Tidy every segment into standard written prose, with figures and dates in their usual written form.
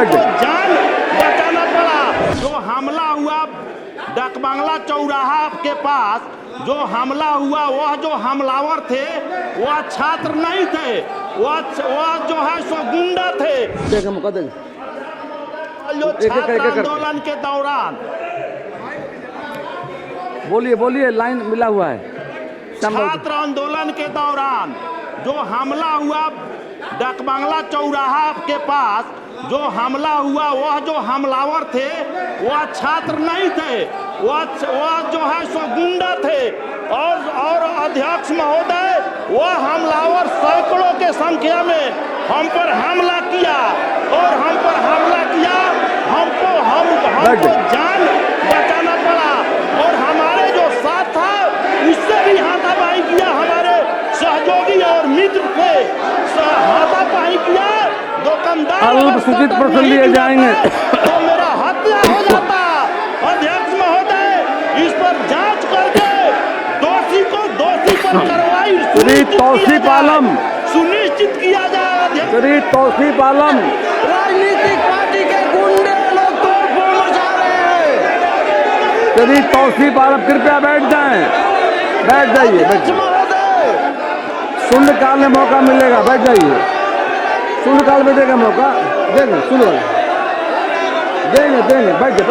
हमको जान बचाना पड़ा। जो हमला हुआ डाकबांग्ला चौराहा के पास, जो हमला हुआ वह जो हमलावर थे वह छात्र नहीं थे, वह जो है सो गुंडा थे। जो छात्र आंदोलन के दौरान, बोलिए लाइन मिला हुआ है। छात्र आंदोलन के दौरान जो हमला हुआ डाकबांग्ला चौराहा के पास, जो हमला हुआ वह जो हमलावर थे वह छात्र नहीं थे, वह जो है सो गुंडा थे। और अध्यक्ष महोदय, वह हमलावर सैकड़ों के संख्या में हम पर हमला किया और हम पर हमला किया। हमको जान बचाना पड़ा और हमारे जो साथ था उससे भी हाथापाई किया, हमारे सहयोगी और मित्र थे हाथापाई किया। दुकानदार सूचित प्रश्न लिए जाएंगे तो मेरा हत्या हो जाता। अध्यक्ष महोदय, इस पर जांच करके दोषी को दोषी पर कार्रवाई तौसीफ आलम सुनिश्चित किया जाए। श्री तौसीफ आलम, राजनीतिक पार्टी के गुंडे लोग तोड़फोड़ मचा रहे हैं। श्री तौसीफ आलम कृपया बैठ जाएं, बैठ जाइए, शून्यकाल में मौका मिलेगा, बैठ जाइए। शून्यकाल में देगा मौका, देंगे शून्यकाल देंगे, बैठिए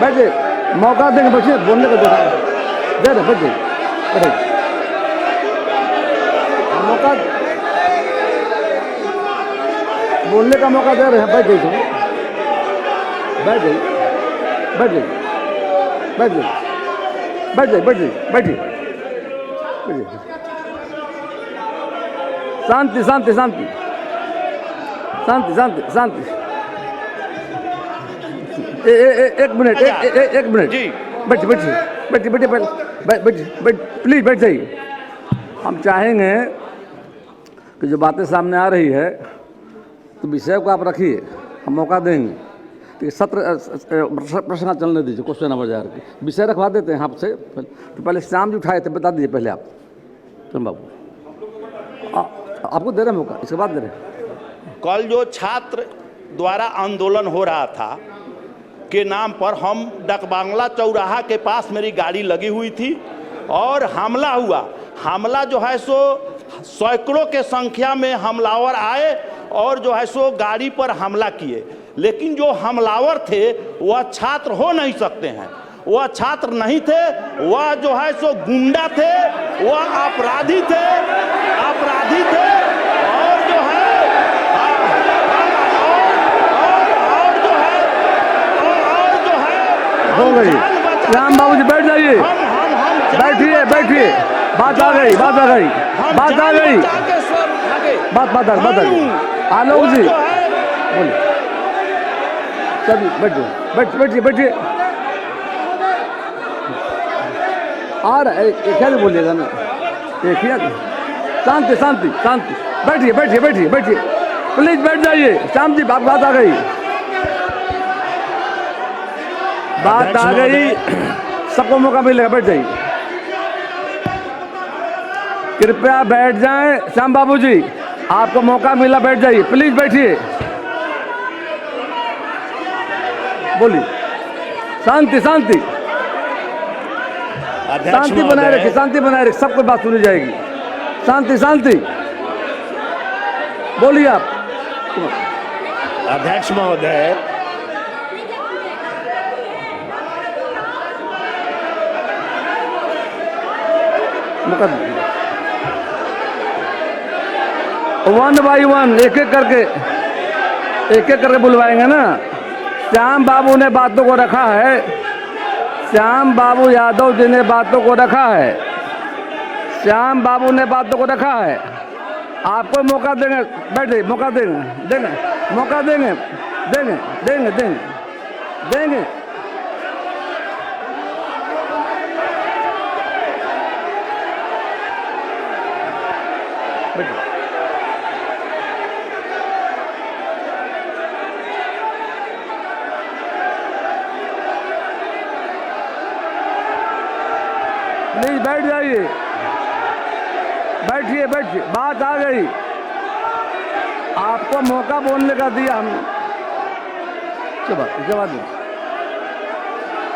बैठिए, मौका देंगे, बच्चे बोलने का दे रहे, बैठिए मौका, बोलने का मौका दे रहे हैं। बैठ जाइए, बैठिए। शांति। एक मिनट जी, बैठिए, प्लीज बैठ जाइए। हम चाहेंगे कि जो बातें सामने आ रही है तो विषय को आप रखिए, हम मौका देंगे। तो सत्र प्रश्न चलने दीजिए, क्वेश्चन नंबर जार के विषय रखवा देते हैं आपसे। तो पहले श्याम जी उठाए थे, बता दीजिए पहले आप। चल बाबू, आपको दे रहे मौका, इसके बाद दे रहे। कल जो छात्र द्वारा आंदोलन हो रहा था के नाम पर, हम डाकबांग्ला चौराहा के पास मेरी गाड़ी लगी हुई थी और हमला हुआ। हमला जो है सो सैकड़ों के संख्या में हमलावर आए और जो है सो गाड़ी पर हमला किए। लेकिन जो हमलावर थे वह छात्र हो नहीं सकते हैं, वह छात्र नहीं थे, वह जो है सो गुंडा थे, वह अपराधी थे और जो है हो गई। राम बाबू जी बैठ जाइए, बैठिए, बात आ गई। आलोक जी बोलिए, चलिए बैठिए। आ रहा है क्या बोलिएगा ना, देखिए शांति। बैठिए, प्लीज बैठ जाइए। श्याम जी बात आ गई, सबको मौका मिलेगा, बैठ जाइए। कृपया बैठ जाएं। श्याम बाबू जी, आपको मौका मिला, बैठ जाइए, प्लीज बैठिए। बोलिए, शांति बनाए रखिए, सबको बात सुनी जाएगी। शांति, बोलिए आप। अध्यक्ष महोदय, वन बाई वन एक एक करके बुलवाएंगे ना। श्याम बाबू ने बातों को रखा है, श्याम बाबू यादव जी ने बातों को रखा है, आपको मौका देंगे, बैठे मौका देंगे। प्लीज बैठ जाइए, बैठिए, बात आ गई। आपको मौका बोलने का दिया हम। चलो इसके बाद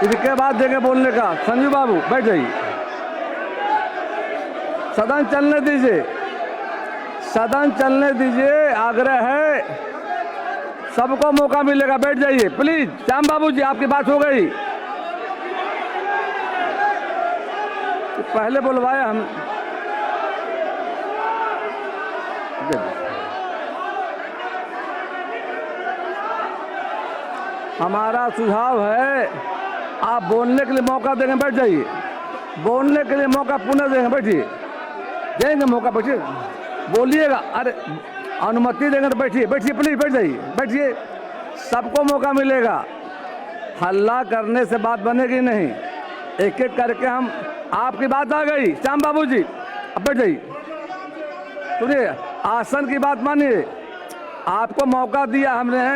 इसके बाद देंगे बोलने का। संजू बाबू बैठ जाइए, सदन चलने दीजिए, सदन चलने दीजिए। आग्रह है, सबको मौका मिलेगा, बैठ जाइए प्लीज। श्याम बाबू जी आपकी बात हो गई, पहले बुलवाए हम। हमारा सुझाव है आप बोलने के लिए मौका देंगे, बैठ जाइए। बोलने के लिए मौका पुनः देंगे, बैठिए, देंगे मौका, बैठिए, बोलिएगा। अरे अनुमति देंगे तो बैठिए, बैठिए प्लीज, बैठ जाइए, बैठिए, सबको मौका मिलेगा। हल्ला करने से बात बनेगी नहीं, एक एक करके हम। आपकी बात आ गई श्याम बाबू जी, अब बैठ जाइए। सुनिए, आसन की बात मानिए, आपको मौका दिया हमने,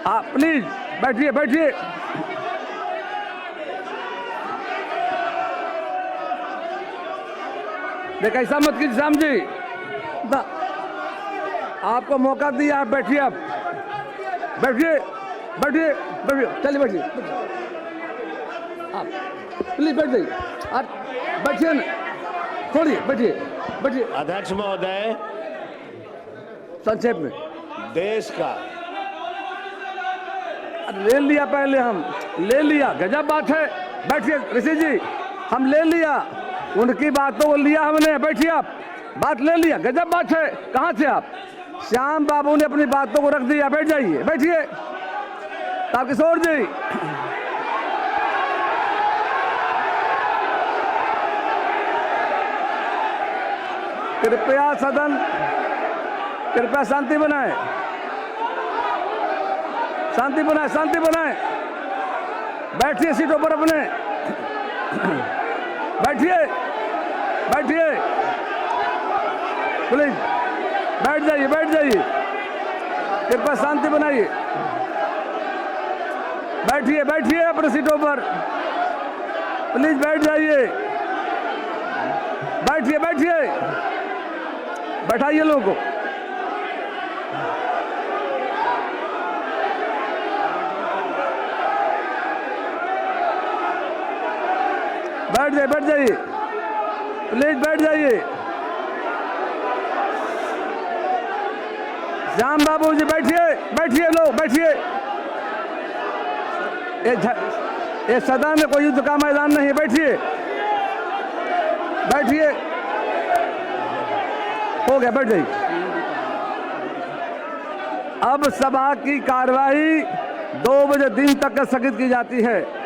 आप प्लीज बैठिए, बैठिए। देख ऐसा मत कीजिए श्याम जी, आपको मौका दिया, आप बैठिए, आप बैठिए, बैठिए, बैठिए, चलिए बैठिए, आप प्लीज बैठ जाइए, आप बैठिए ना, छोड़िए, बैठिए, बैठिए। अध्यक्ष महोदय, संक्षेप में देश का ले लिया, पहले हम ले लिया, गजब बात है। बैठिए ऋषि जी, हम ले लिया, उनकी बातों को लिया हमने, बैठिए आप, बात ले लिया, गजब बात है। कहाँ थे आप? श्याम बाबू ने अपनी बातों को रख दिया, बैठ जाइए, बैठिए। तारकिशोर जी, कृपया सदन, कृपया शांति बनाए, शांति बनाए, शांति बनाए। बैठिए सीटों पर अपने, बैठिए, बैठिए प्लीज, बैठ जाइए, बैठ जाइए, कृपया शांति बनाइए। बैठिए, बैठिए अपने सीटों पर, प्लीज बैठ जाइए, बैठिए, बैठिए, बैठाइए लोगों को। बैठ जाइए, बैठ जाइए, प्लीज बैठ जाइए। श्याम बाबू जी बैठिए, बैठिए लोग, बैठिए। ये सदन में कोई युद्ध का मैदान नहीं है, बैठिए, बैठिए, हो गया, बैठ जाइए। अब सभा की कार्यवाही 2 बजे दिन तक स्थगित की जाती है।